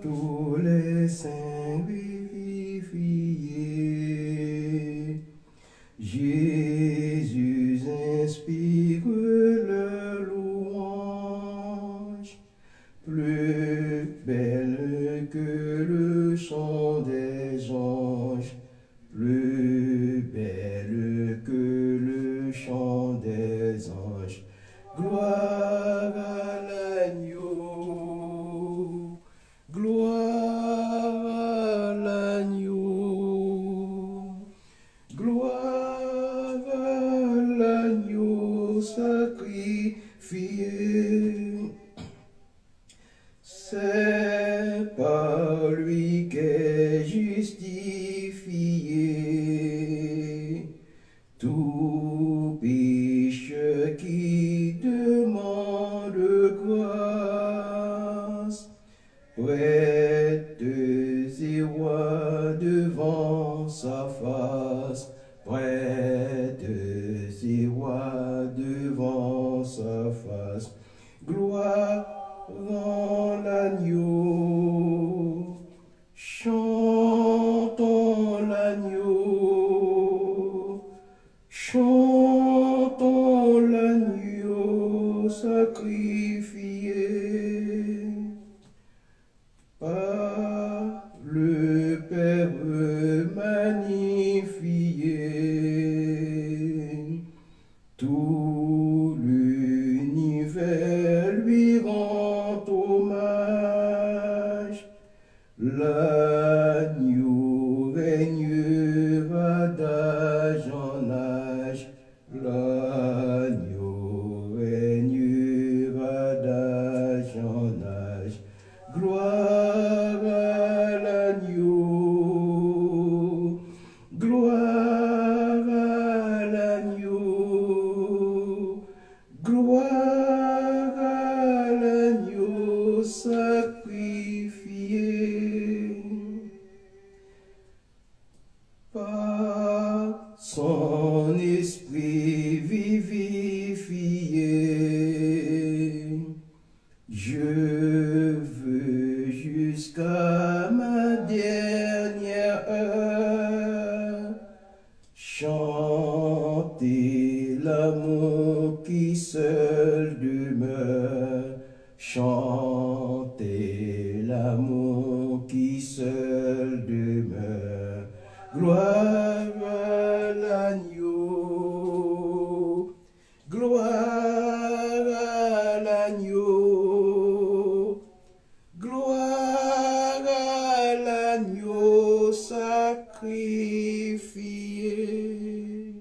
tous les saints vivifiés. Jésus inspire le louange, plus belle que le chant des anges, plus belle que le chant des anges. Gloire à l'agneau, gloire à l'agneau, gloire à l'agneau sacrifié. C'est par lui qu'est justifié tout péche qui demande grâce. Prêtes et rois devant sa face, prêtes et rois devant sa face. Gloire en l'agneau, chantons l'agneau, chantons l'agneau sacrifié par le Père magnifié. Tout l'univers lui rend hommage. L'agneau régnera d'âge en âge. L'agneau régnera d'âge en âge. Gloire à l'agneau, gloire à l'agneau, gloire à l'agneau sacrifié. Par son esprit vivifié, je veux jusqu'à ma dernière heure chanter l'amour qui seul demeure, chanter l'amour qui seul demeure. Gloire à l'agneau, gloire à l'agneau, gloire à l'agneau sacrifié.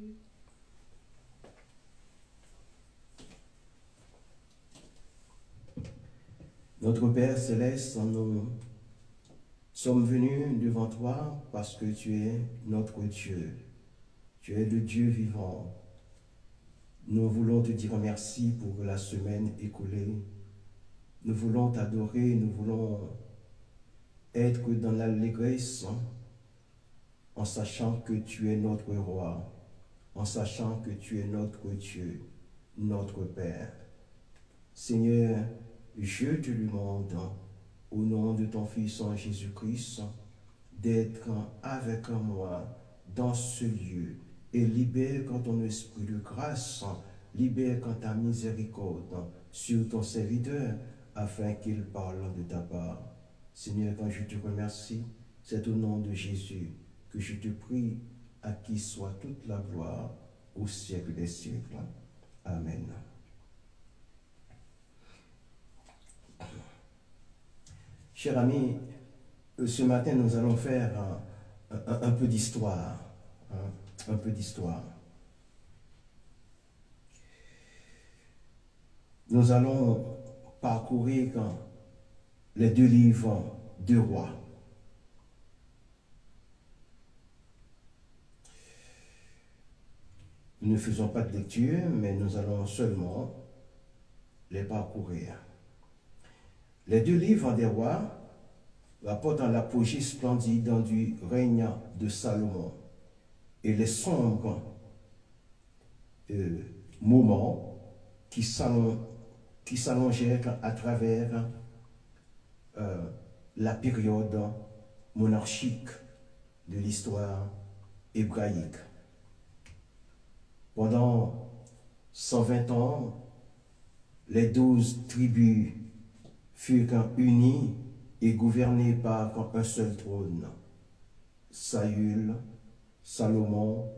Notre Père Céleste, nous sommes venus devant toi parce que tu es notre Dieu. Tu es le Dieu vivant. Nous voulons te dire merci pour la semaine écoulée. Nous voulons t'adorer, nous voulons être dans l'allégresse en sachant que tu es notre roi, en sachant que tu es notre Dieu, notre Père. Seigneur, je te demande, au nom de ton Fils en Jésus-Christ, d'être avec moi dans ce lieu et libère quand ton esprit de grâce, libère quand ta miséricorde sur ton serviteur, afin qu'il parle de ta part. Seigneur, quand je te remercie, c'est au nom de Jésus que je te prie, à qui soit toute la gloire au siècle des siècles. Amen. Chers amis, ce matin, nous allons faire un peu d'histoire. Un peu d'histoire. Nous allons parcourir les deux livres de rois. Nous ne faisons pas de lecture, mais nous allons seulement les parcourir. Les deux livres des rois rapportent l'apogée splendide du règne de Salomon et les sombres moments qui s'allongèrent à travers la période monarchique de l'histoire hébraïque. Pendant 120 ans, les 12 tribus furent unies et gouvernées par un seul trône, Saül, Salomon,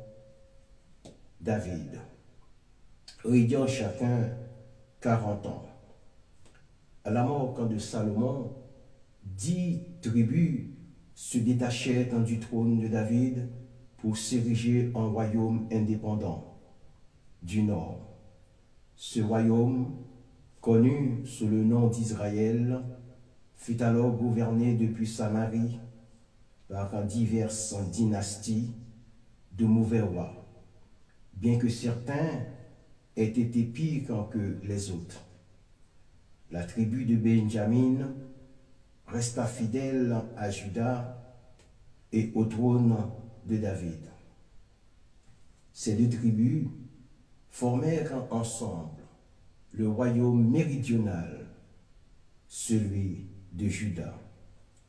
David, ayant chacun 40 ans. À la mort de Salomon, 10 tribus se détachèrent du trône de David pour s'ériger en royaume indépendant du nord. Ce royaume, connu sous le nom d'Israël, fut alors gouverné depuis Samarie par diverses dynasties de mauvais rois, bien que certains aient été pires que les autres. La tribu de Benjamin resta fidèle à Juda et au trône de David. Ces deux tribus formèrent ensemble le royaume méridional, celui de Juda.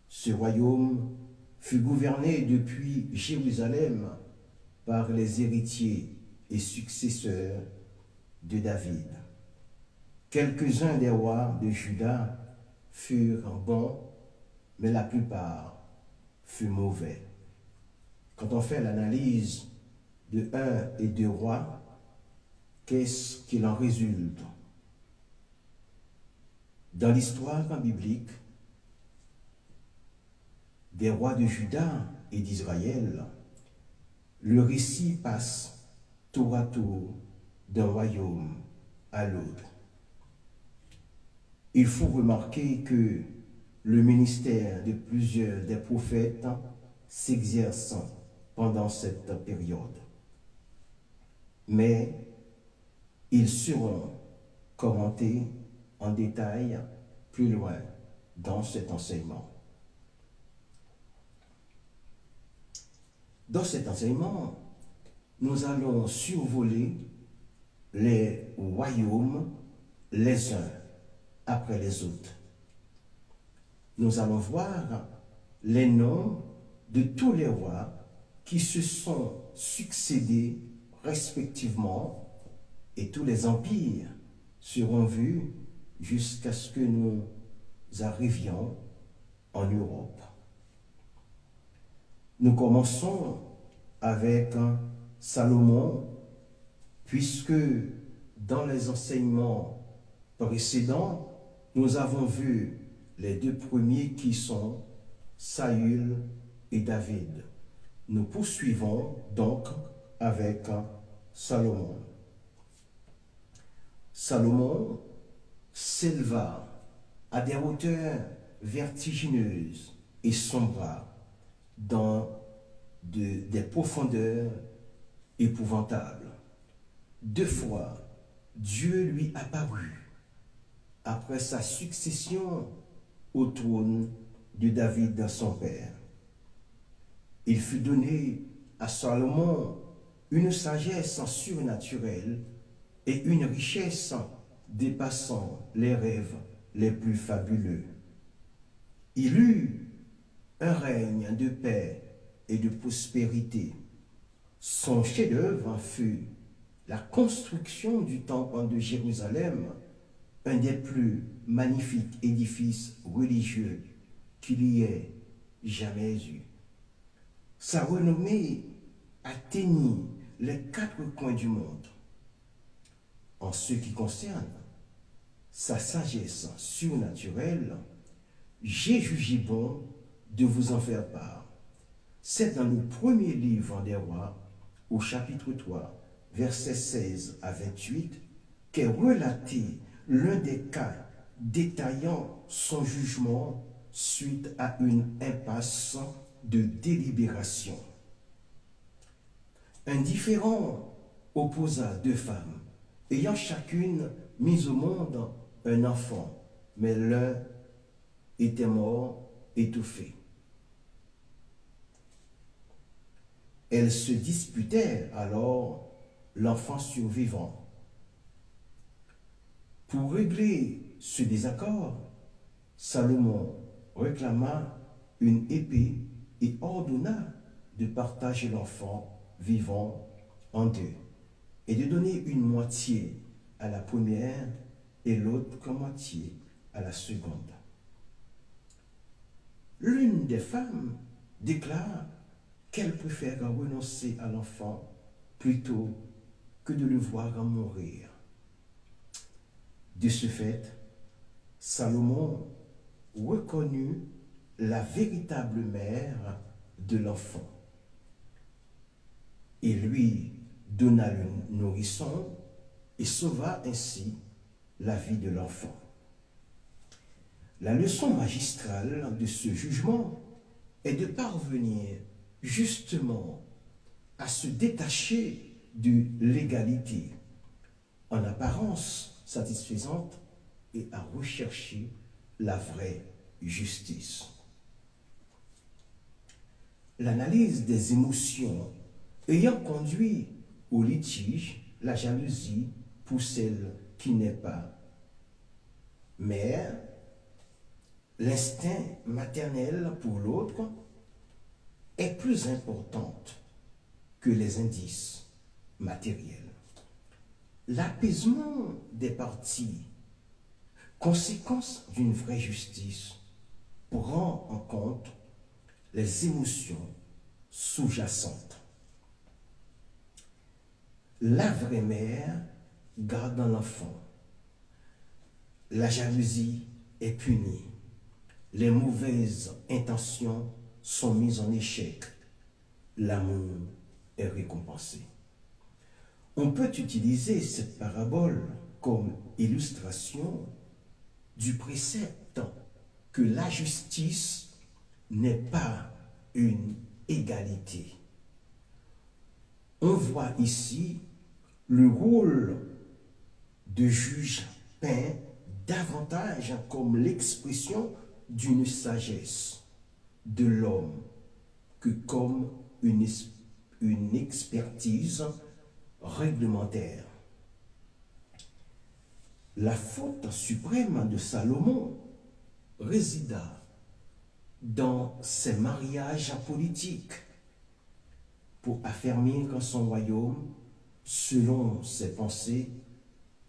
Ce royaume fut gouverné depuis Jérusalem par les héritiers et successeurs de David. Quelques-uns des rois de Juda furent bons, mais la plupart furent mauvais. Quand on fait l'analyse de 1 et 2 rois, qu'est-ce qu'il en résulte? Dans l'histoire biblique des rois de Juda et d'Israël, le récit passe tour à tour d'un royaume à l'autre. Il faut remarquer que le ministère de plusieurs des prophètes s'exerce pendant cette période. Mais ils seront commentés en détail plus loin dans cet enseignement. Dans cet enseignement, nous allons survoler les royaumes les uns après les autres. Nous allons voir les noms de tous les rois qui se sont succédés respectivement et tous les empires seront vus jusqu'à ce que nous arrivions en Europe. Nous commençons avec Salomon, puisque dans les enseignements précédents, nous avons vu les deux premiers qui sont Saül et David. Nous poursuivons donc avec Salomon. Salomon s'éleva à des hauteurs vertigineuses et sombra dans des profondeurs épouvantables. 2 fois, Dieu lui apparut après sa succession au trône de David, son père. Il fut donné à Salomon une sagesse surnaturelle et une richesse dépassant les rêves les plus fabuleux. Il eut un règne de paix et de prospérité. Son chef-d'œuvre fut la construction du temple de Jérusalem, un des plus magnifiques édifices religieux qu'il y ait jamais eu. Sa renommée atteignit les 4 coins du monde. En ce qui concerne sa sagesse surnaturelle, j'ai jugé bon de vous en faire part. C'est dans le premier livre des rois, au chapitre 3, versets 16 à 28, qu'est relaté l'un des cas détaillant son jugement suite à une impasse de délibération. Un différend opposa 2 femmes, ayant chacune mis au monde un enfant, mais l'un était mort, étouffé. Elles se disputèrent alors l'enfant survivant. Pour régler ce désaccord, Salomon réclama une épée et ordonna de partager l'enfant vivant en deux et de donner une moitié à la première et l'autre moitié à la seconde. L'une des femmes déclare qu'elle préfère renoncer à l'enfant plutôt que de le voir mourir. De ce fait, Salomon reconnut la véritable mère de l'enfant et lui donna le nourrisson et sauva ainsi la vie de l'enfant. La leçon magistrale de ce jugement est de parvenir justement à se détacher de l'égalité en apparence satisfaisante et à rechercher la vraie justice. L'analyse des émotions ayant conduit au litige, la jalousie pour celle qui n'est pas mère, l'instinct maternel pour l'autre est plus importante que les indices matériels. L'apaisement des parties, conséquence d'une vraie justice, prend en compte les émotions sous-jacentes. La vraie mère garde l'enfant. La jalousie est punie. Les mauvaises intentions sont mises en échec. L'amour est récompensé. On peut utiliser cette parabole comme illustration du précepte que la justice n'est pas une égalité. On voit ici le rôle de juge peint davantage comme l'expression d'une sagesse de l'homme que comme une expertise réglementaire. La faute suprême de Salomon résida dans ses mariages politiques pour affermir son royaume. Selon ses pensées,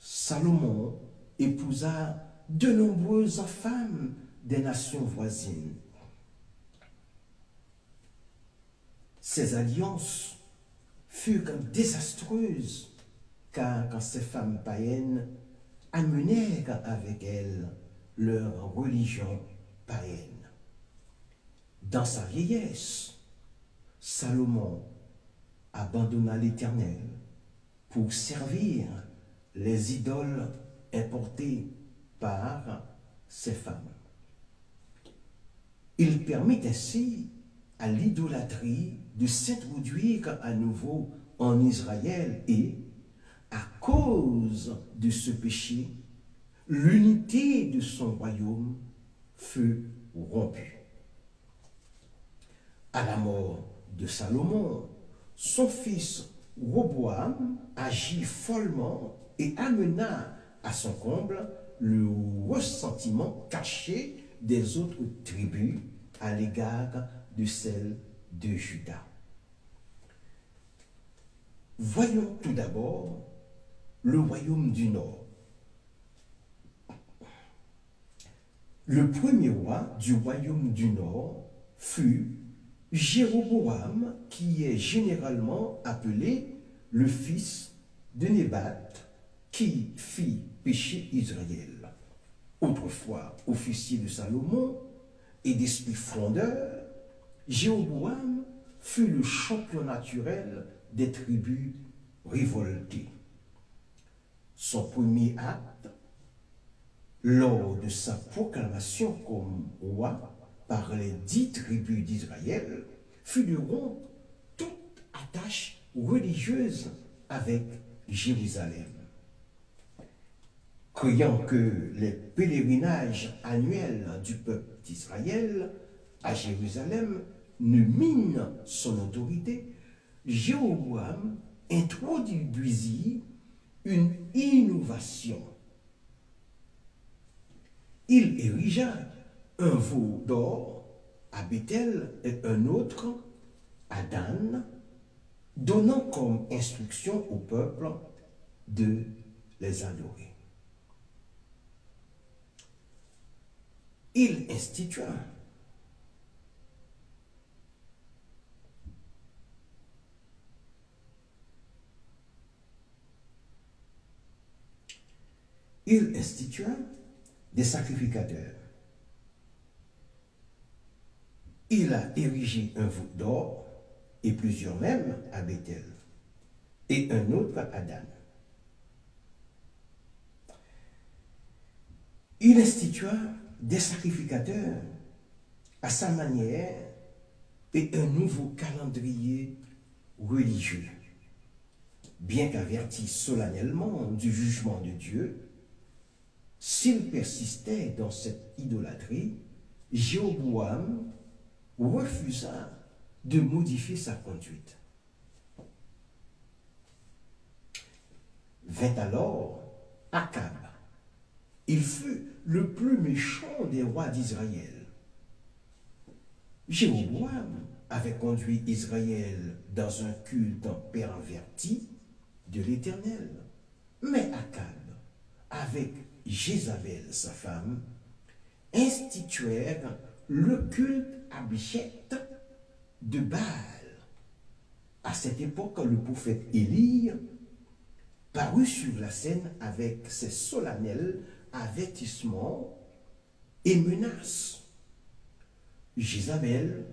Salomon épousa de nombreuses femmes des nations voisines. Ces alliances furent désastreuses car quand ces femmes païennes amenèrent avec elles leur religion païenne. Dans sa vieillesse, Salomon abandonna l'Éternel pour servir les idoles importées par ces femmes. Il permit ainsi à l'idolâtrie de s'introduire à nouveau en Israël et, à cause de ce péché, l'unité de son royaume fut rompue. À la mort de Salomon, son fils Roboam agit follement et amena à son comble le ressentiment caché des autres tribus à l'égard de celle de Juda. Voyons tout d'abord le royaume du Nord. Le premier roi du royaume du Nord fut Jéroboam, qui est généralement appelé le fils de Nébat, qui fit pécher Israël. Autrefois officier de Salomon et d'esprit frondeur, Jéroboam fut le champion naturel des tribus révoltées. Son premier acte, lors de sa proclamation comme roi par les 10 tribus d'Israël, fut de rompre toute attache religieuse avec Jérusalem. Croyant que les pèlerinages annuels du peuple d'Israël à Jérusalem ne minent son autorité, Jéroboam introduisit une innovation. Il érigea un veau d'or à Bethel et un autre à Dan, donnant comme instruction au peuple de les adorer. Il institua des sacrificateurs. Il a érigé un veau d'or, et plusieurs même à Bethel, et un autre à Dan. Il institua des sacrificateurs à sa manière et un nouveau calendrier religieux. Bien qu'averti solennellement du jugement de Dieu, s'il persistait dans cette idolâtrie, Jéroboam refusa de modifier sa conduite. Vint alors Akab. Il fut le plus méchant des rois d'Israël. Jéroboam avait conduit Israël dans un culte perverti de l'Éternel. Mais Akab, avec Jézabel, sa femme, instituèrent le culte abject de Baal. À cette époque, le prophète Élie parut sur la scène avec ses solennels avertissements et menaces. Jézabel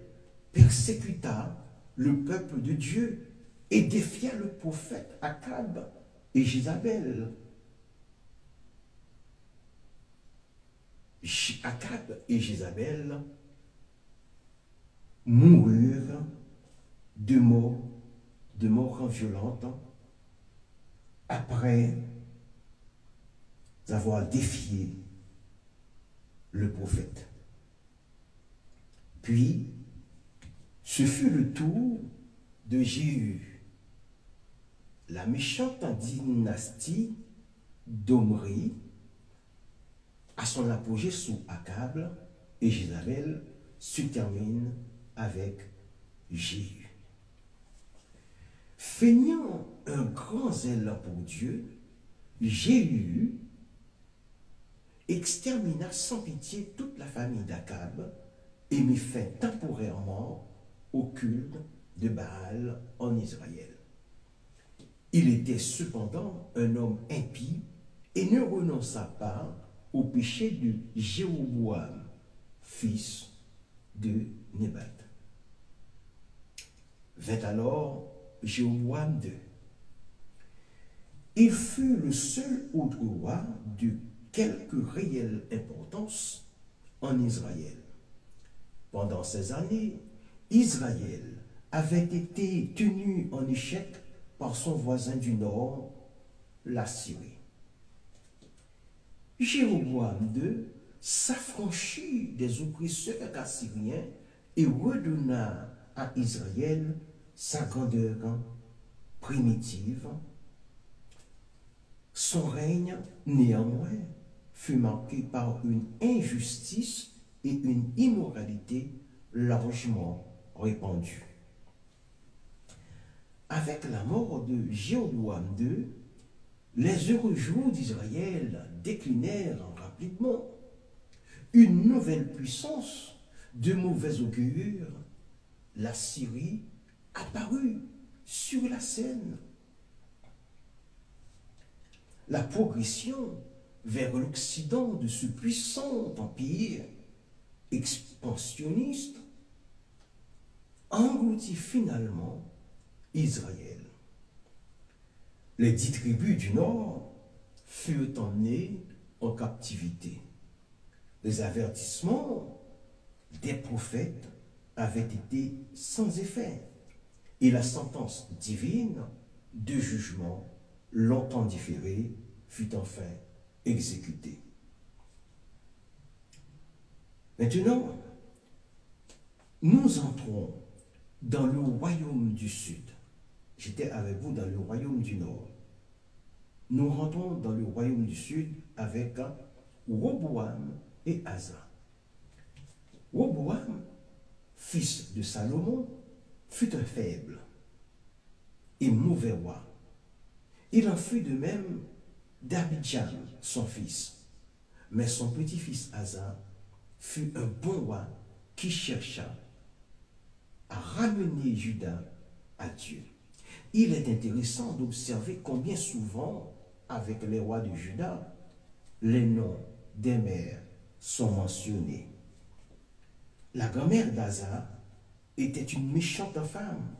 persécuta le peuple de Dieu et défia le prophète Akab et Jézabel. Akab et Jézabel moururent de mort violente après avoir défié le prophète. Puis, ce fut le tour de Jéhu. La méchante dynastie d'Omri, à son apogée sous Akab et Jézabel, se termine avec Jéhu. Feignant un grand zèle pour Dieu, Jéhu extermina sans pitié toute la famille d'Akab et mit fin temporairement au culte de Baal en Israël. Il était cependant un homme impie et ne renonça pas au péché de Jéroboam, fils de Nébat. Vint alors Jéroboam II. Il fut le seul autre roi de quelque réelle importance en Israël. Pendant ces années, Israël avait été tenu en échec par son voisin du nord, la Syrie. Jéroboam II s'affranchit des oppresseurs assyriens et redonna à Israël sa grandeur primitive. Son règne, néanmoins, fut marqué par une injustice et une immoralité largement répandue. Avec la mort de Jéroboam II, les heureux jours d'Israël déclinèrent rapidement. Une nouvelle puissance de mauvais augure, la Syrie, apparut sur la scène. La progression vers l'Occident de ce puissant empire expansionniste engloutit finalement Israël. Les 10 tribus du Nord furent emmenées en captivité. Les avertissements des prophètes avaient été sans effet et la sentence divine de jugement longtemps différée fut enfin exécutée. Maintenant, nous entrons dans le royaume du Sud. J'étais avec vous dans le royaume du Nord. Nous rentrons dans le royaume du Sud avec Roboam et Asa. Roboam, fils de Salomon, fut un faible et mauvais roi. Il en fut de même d'Abidjan, son fils. Mais son petit-fils Asa fut un bon roi qui chercha à ramener Juda à Dieu. Il est intéressant d'observer combien souvent, avec les rois de Juda, les noms des mères sont mentionnés. La grand-mère d'Asa était une méchante femme.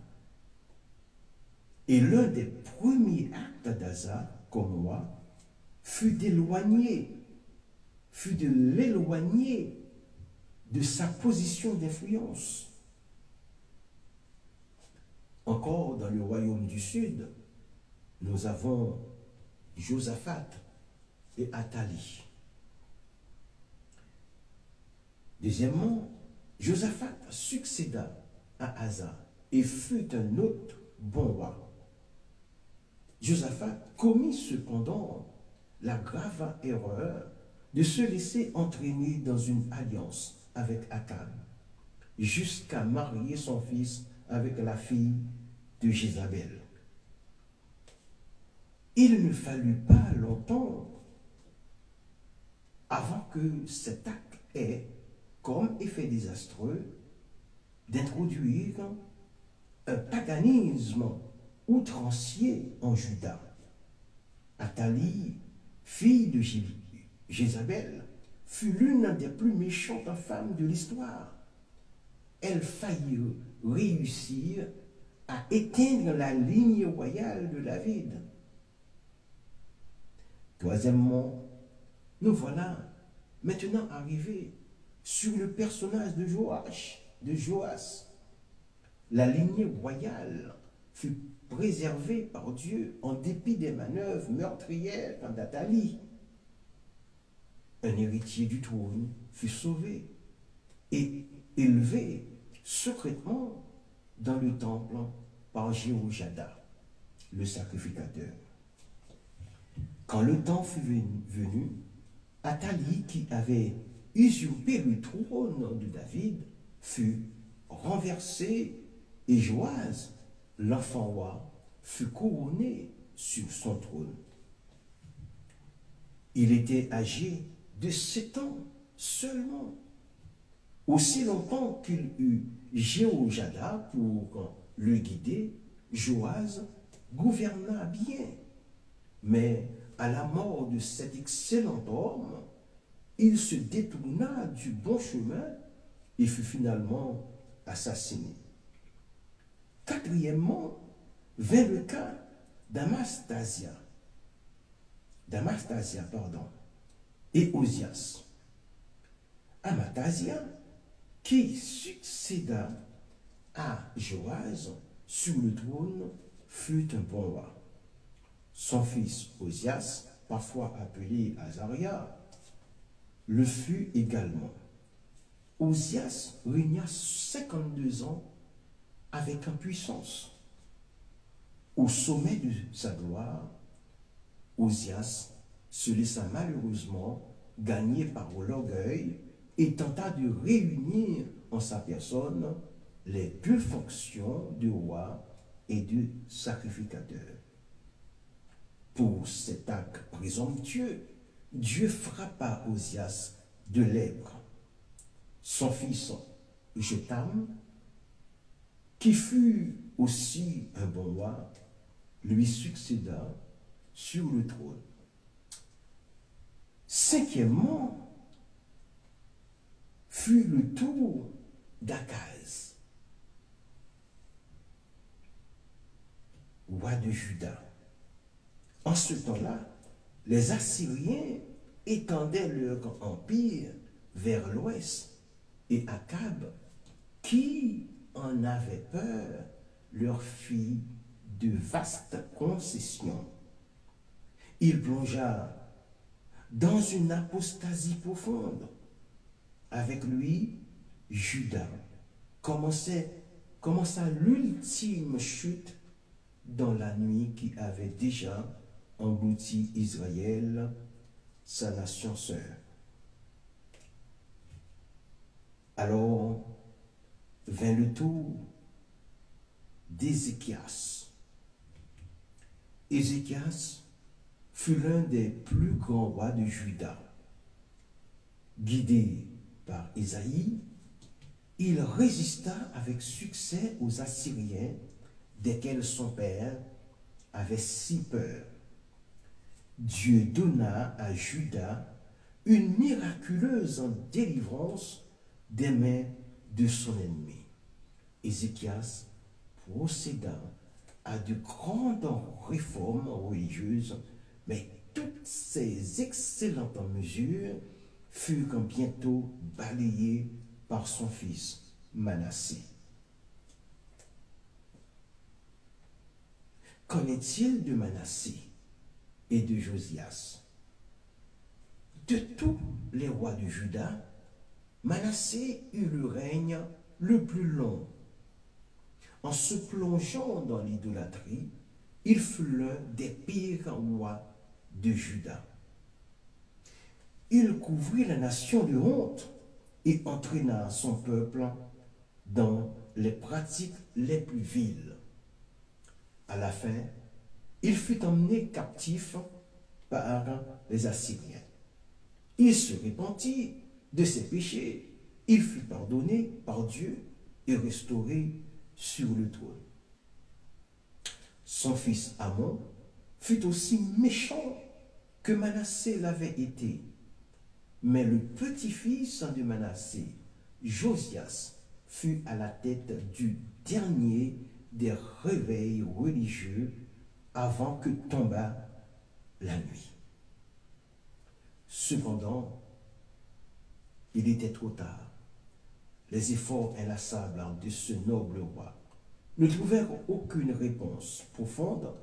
Et l'un des premiers actes d'Asa comme roi fut de l'éloigner de sa position d'influence. Encore dans le royaume du Sud, nous avons Josaphat et Athalie. Deuxièmement, Josaphat succéda à Asa et fut un autre bon roi. Josaphat commit cependant la grave erreur de se laisser entraîner dans une alliance avec Akab, jusqu'à marier son fils avec la fille de Jézabel. Il ne fallut pas longtemps avant que cet acte ait comme effet désastreux d'introduire un paganisme outrancier en Juda. Athalie, fille de Jézabel, fut l'une des plus méchantes femmes de l'histoire. Elle faillit réussir à éteindre la ligne royale de David. Troisièmement, nous voilà maintenant arrivés sur le personnage de Joas. La lignée royale fut préservée par Dieu en dépit des manœuvres meurtrières d'Athalie. Un héritier du trône fut sauvé et élevé secrètement dans le temple par Jéhojada, le sacrificateur. Quand le temps fut venu, Athalie, qui avait usurpé le trône de David, fut renversée et Joas, l'enfant roi, fut couronné sur son trône. Il était âgé de 7 ans seulement. Aussi longtemps qu'il eut Jéhojada pour le guider, Joas gouverna bien. Mais à la mort de cet excellent homme, il se détourna du bon chemin et fut finalement assassiné. Quatrièmement, vint le cas d'Amastasia et Osias. Amastasia, qui succéda à Joas sur le trône, fut un bon roi. Son fils Osias, parfois appelé Azaria, le fut également. Osias régna 52 ans avec impuissance. Au sommet de sa gloire, Osias se laissa malheureusement gagner par l'orgueil et tenta de réunir en sa personne les deux fonctions de roi et de sacrificateur. Pour cet acte présomptueux, Dieu frappa Osias de lèpre. Son fils Jotham, qui fut aussi un bon roi, lui succéda sur le trône. Cinquièmement, fut le tour d'Akaz, roi de Juda. En ce temps-là, les Assyriens étendaient leur empire vers l'ouest et Akab, qui en avait peur, leur fit de vastes concessions. Il plongea dans une apostasie profonde. Avec lui, Juda commença l'ultime chute dans la nuit qui avait déjà englouti Israël, sa nation sœur. Alors vint le tour d'Ézéchias. Ézéchias fut l'un des plus grands rois de Juda. Guidé par Ésaïe, il résista avec succès aux Assyriens, desquels son père avait si peur. Dieu donna à Juda une miraculeuse délivrance des mains de son ennemi. Ézéchias procéda à de grandes réformes religieuses, mais toutes ces excellentes mesures furent bientôt balayées par son fils Manassé. Qu'en est-il de Manassé et de Josias? De tous les rois de Juda, Manassé eut le règne le plus long. En se plongeant dans l'idolâtrie, il fut l'un des pires rois de Juda. Il couvrit la nation de honte et entraîna son peuple dans les pratiques les plus viles. À la fin, il fut emmené captif par les Assyriens. Il se repentit de ses péchés, il fut pardonné par Dieu et restauré sur le trône. Son fils Amon fut aussi méchant que Manassé l'avait été. Mais le petit-fils de Manassé, Josias, fut à la tête du dernier des réveils religieux avant que tombât la nuit. Cependant, il était trop tard. Les efforts inlassables de ce noble roi ne trouvèrent aucune réponse profonde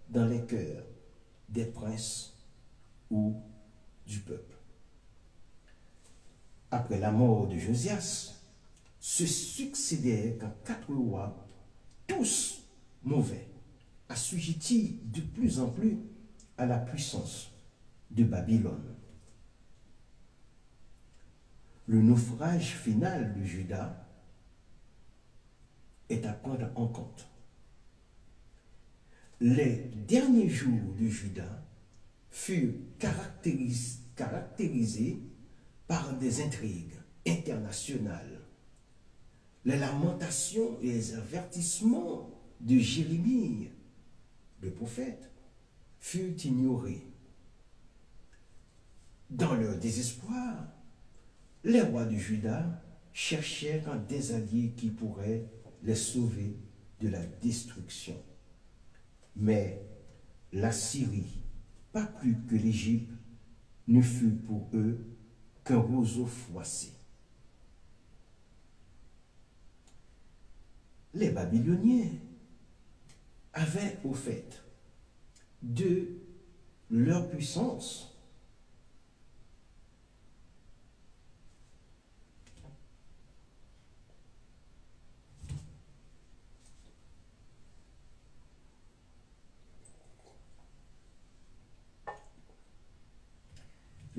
dans les cœurs des princes ou du peuple. Après la mort de Josias, se succédèrent 4 rois, tous mauvais, assujettis de plus en plus à la puissance de Babylone. Le naufrage final de Juda est à prendre en compte. Les derniers jours de Juda furent caractérisés par des intrigues internationales. Les lamentations et les avertissements de Jérémie, le prophète, furent ignorés. Dans leur désespoir, les rois de Juda cherchèrent des alliés qui pourraient les sauver de la destruction. Mais la Syrie, pas plus que l'Égypte, ne fut pour eux qu'un roseau froissé. Les Babyloniens avaient au fait de leur puissance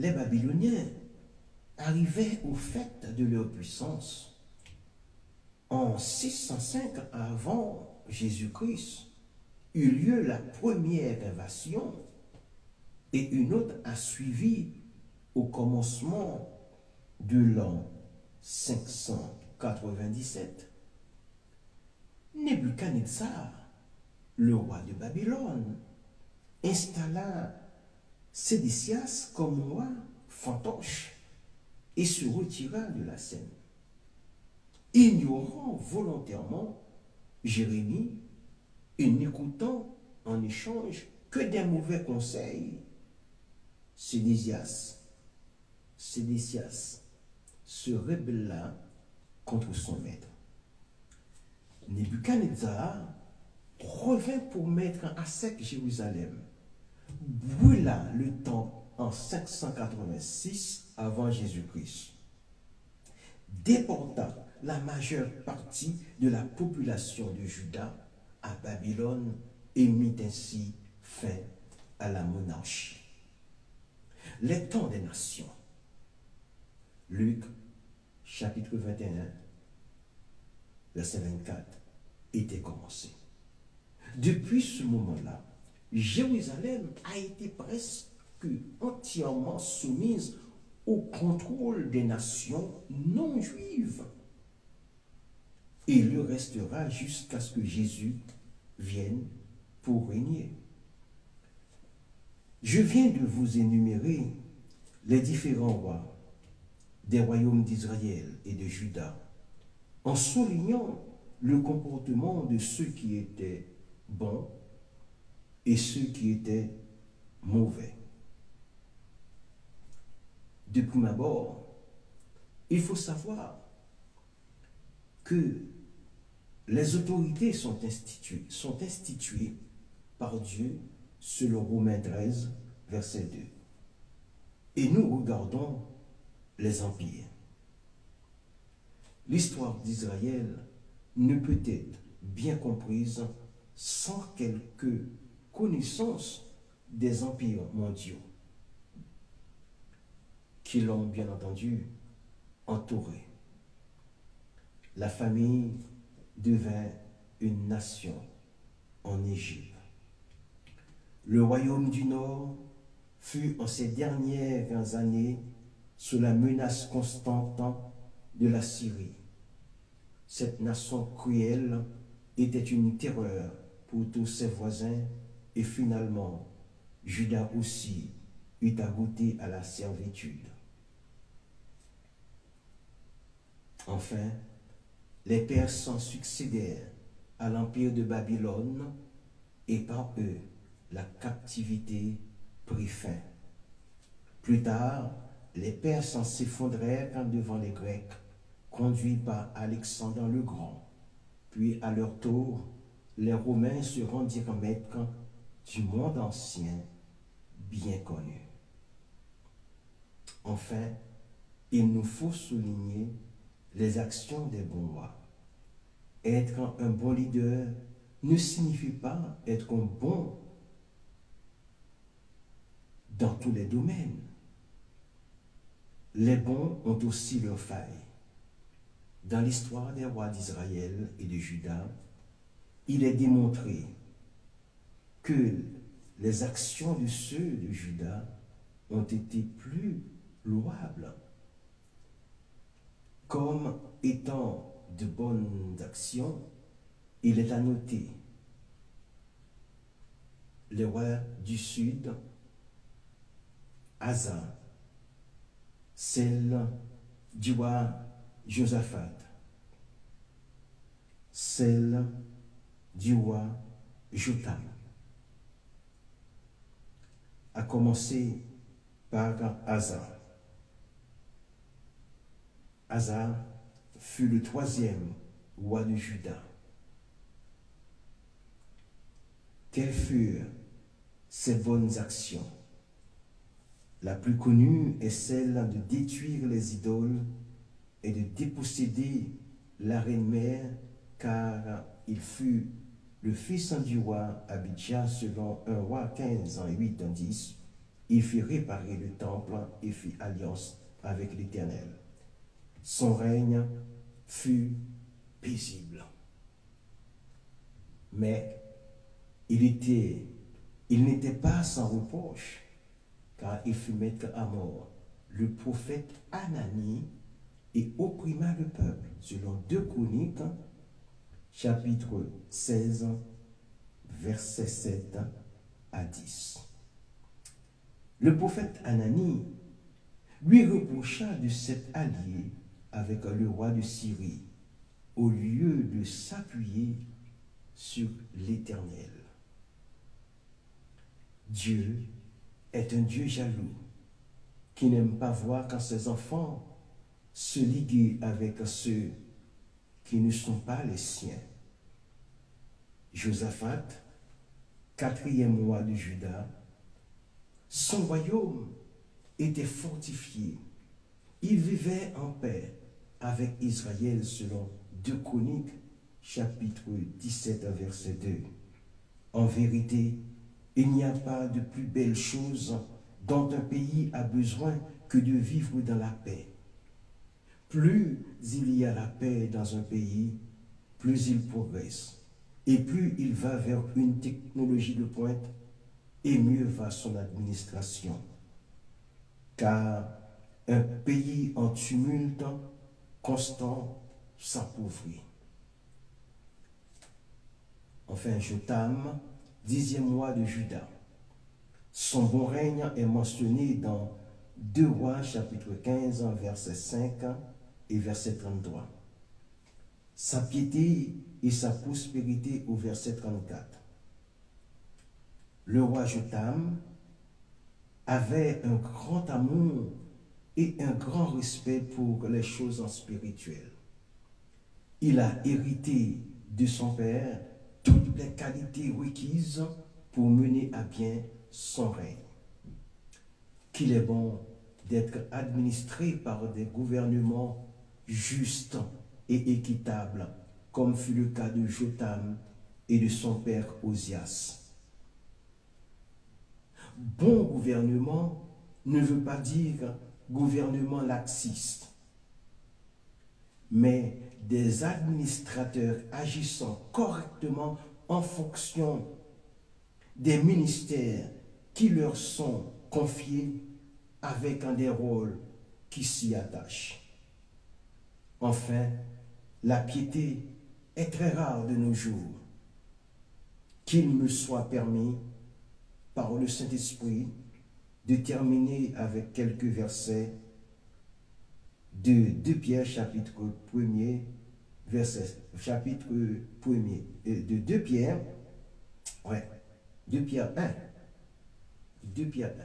les Babyloniens arrivaient au fait de leur puissance en 605 avant Jésus-Christ eut lieu la première invasion et une autre a suivi au commencement de l'an 597. Nebuchadnezzar, le roi de Babylone, installa Sédécias comme roi fantoche et se retira de la scène, ignorant volontairement Jérémie et n'écoutant en échange que des mauvais conseils. Sédécias se rébella contre son maître. Nebuchadnezzar revint pour mettre à sec Jérusalem, brûla le temple en 586 avant Jésus-Christ, déporta la majeure partie de la population de Juda à Babylone et mit ainsi fin à la monarchie. Les temps des nations. Luc, chapitre 21, verset 24, était commencé. Depuis ce moment-là, Jérusalem a été presque entièrement soumise au contrôle des nations non juives. Et il le restera jusqu'à ce que Jésus vienne pour régner. Je viens de vous énumérer les différents rois des royaumes d'Israël et de Juda, en soulignant le comportement de ceux qui étaient bons et ceux qui étaient mauvais. De prime abord, il faut savoir que les autorités sont instituées par Dieu selon Romains 13, verset 2. Et nous regardons les empires. L'histoire d'Israël ne peut être bien comprise sans quelques connaissances des empires mondiaux qui l'ont bien entendu entouré. La famille devint une nation en Égypte. Le royaume du Nord fut en ces dernières années sous la menace constante de la Syrie. Cette nation cruelle était une terreur pour tous ses voisins et finalement, Juda aussi eut à goûter à la servitude. Enfin, les Perses succédèrent à l'empire de Babylone et par eux, la captivité prit fin. Plus tard, les Perses s'effondrèrent devant les Grecs, conduits par Alexandre le Grand. Puis, à leur tour, les Romains se rendirent maîtres du monde ancien, bien connu. Enfin, il nous faut souligner les actions des bons rois. Être un bon leader ne signifie pas être un bon dans tous les domaines. Les bons ont aussi leurs failles. Dans l'histoire des rois d'Israël et de Juda, il est démontré que les actions de ceux de Juda ont été plus louables comme étant de bonnes actions. Il est à noter les rois du Sud, Asa, celle du roi Josaphat, celle du roi Jotam, à commencer par Asa. Asa fut le troisième roi de Juda. Quelles furent ses bonnes actions? La plus connue est celle de détruire les idoles et de déposséder la reine-mère, car il fut le fils du roi Abijah, selon 1 roi 15, 8, 10. Il fit réparer le temple et fit alliance avec l'Éternel. Son règne fut paisible. Mais il n'était pas sans reproche, car il fut mettre à mort le prophète Anani et opprima le peuple, selon 2 Chroniques, chapitre 16, versets 7 à 10. Le prophète Anani lui reprocha de s'être allié avec le roi de Syrie, au lieu de s'appuyer sur l'Éternel. Dieu est un Dieu jaloux, qui n'aime pas voir quand ses enfants se liguent avec ceux qui ne sont pas les siens. Josaphat, 4e roi de Juda, son royaume était fortifié. Il vivait en paix avec Israël selon 2 Chroniques, chapitre 17, verset 2. En vérité, il n'y a pas de plus belle chose dont un pays a besoin que de vivre dans la paix. plus il y a la paix dans un pays, plus il progresse. Et plus il va vers une technologie de pointe, et mieux va son administration. Car un pays en tumulte constant s'appauvrit. Enfin, Jotham, 10e roi de Juda. Son bon règne est mentionné dans 2 Rois, chapitre 15, verset 5 et verset 33. Sa piété et sa prospérité au verset 34. Le roi Jotham avait un grand amour et un grand respect pour les choses spirituelles. Il a hérité de son père toutes les qualités requises pour mener à bien son règne. Qu'il est bon d'être administré par des gouvernements justes et équitables, comme fut le cas de Jotham et de son père Osias. Bon gouvernement ne veut pas dire gouvernement laxiste, mais des administrateurs agissant correctement en fonction des ministères qui leur sont confiés avec des rôles qui s'y attachent. Enfin, la piété est très rare de nos jours. Qu'il me soit permis, par le Saint-Esprit, de terminer avec quelques versets de 2 Pierre, chapitre 1er, chapitre 1er, de 2 Pierre, 2 Pierre 1. 2 Pierre 1.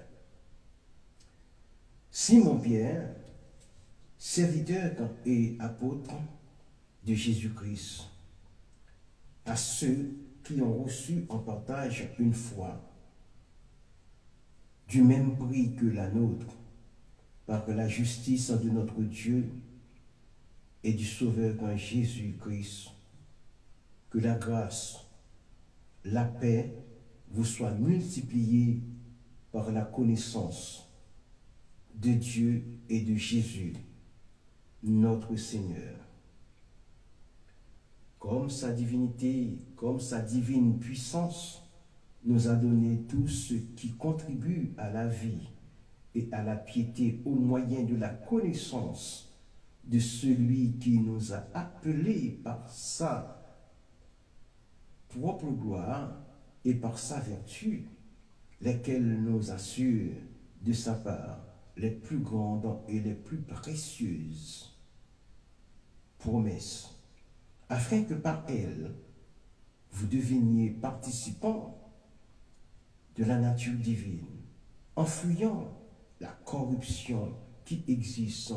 Simon Pierre, serviteur et apôtre de Jésus-Christ, à ceux qui ont reçu en partage une foi du même prix que la nôtre, par la justice de notre Dieu et du Sauveur Jésus-Christ, que la grâce, la paix vous soient multipliées par la connaissance de Dieu et de Jésus, notre Seigneur. Comme sa divinité, comme sa divine puissance nous a donné tout ce qui contribue à la vie et à la piété au moyen de la connaissance de celui qui nous a appelés par sa propre gloire et par sa vertu, lesquelles nous assurent de sa part les plus grandes et les plus précieuses promesses, afin que par elles, vous deveniez participants de la nature divine, en fuyant la corruption qui existe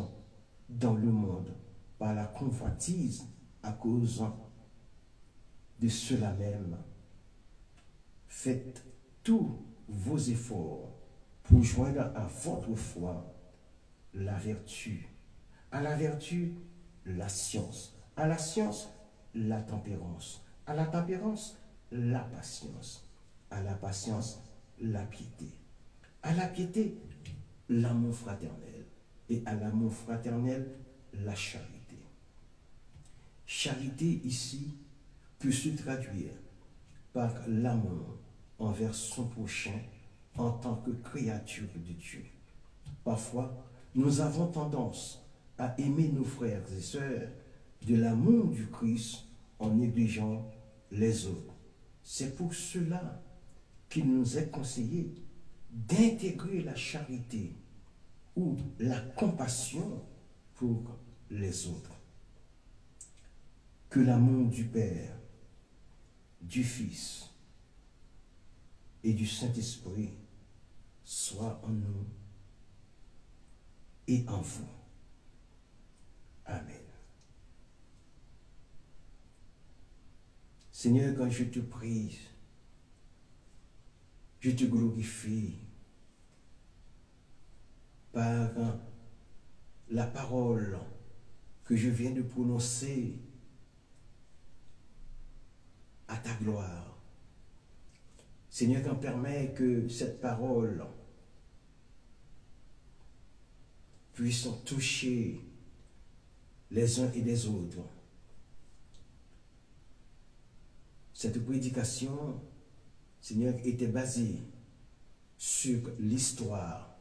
dans le monde par la convoitise à cause de cela même. Faites tous vos efforts pour joindre à votre foi la vertu, à la vertu la science, à la science la tempérance, à la tempérance la patience, à la patience la piété, à la piété l'amour fraternel, et à l'amour fraternel la charité. Charité ici peut se traduire par l'amour envers son prochain en tant que créature de Dieu. Parfois, nous avons tendance à aimer nos frères et sœurs de l'amour du Christ en négligeant les autres. C'est pour cela qu'il nous est conseillé d'intégrer la charité ou la compassion pour les autres. Que l'amour du Père, du Fils et du Saint-Esprit soit en nous et en vous. Amen. Seigneur, quand je te prie, je te glorifie par la parole que je viens de prononcer à ta gloire. Seigneur, quand permet que cette parole puisse toucher les uns et les autres. Cette prédication, Seigneur, était basée sur l'histoire.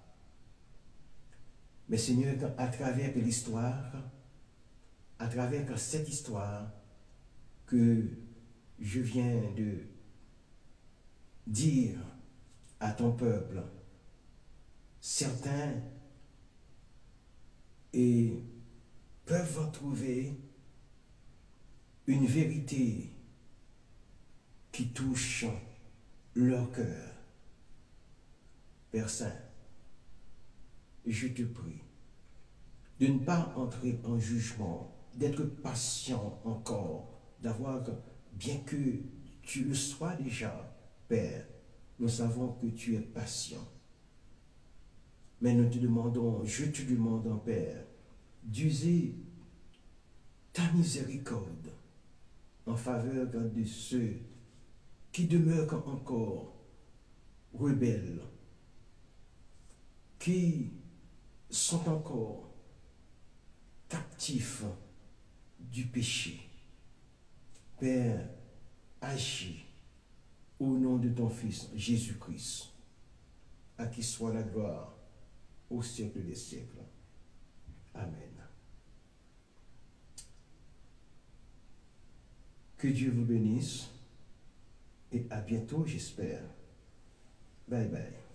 Mais Seigneur, à travers l'histoire, à travers cette histoire que je viens de dire à ton peuple, certains peuvent trouver une vérité qui touche leur cœur. Père Saint, je te prie de ne pas entrer en jugement, d'être patient encore, d'avoir, bien que tu le sois déjà, Père, nous savons que tu es patient. Mais nous te demandons, je te demande, Père, d'user ta miséricorde en faveur de ceux qui demeurent encore rebelles, qui sont encore captifs du péché. Père, agis au nom de ton Fils Jésus-Christ, à qui soit la gloire au siècle des siècles. Amen. Que Dieu vous bénisse et à bientôt, j'espère. Bye bye.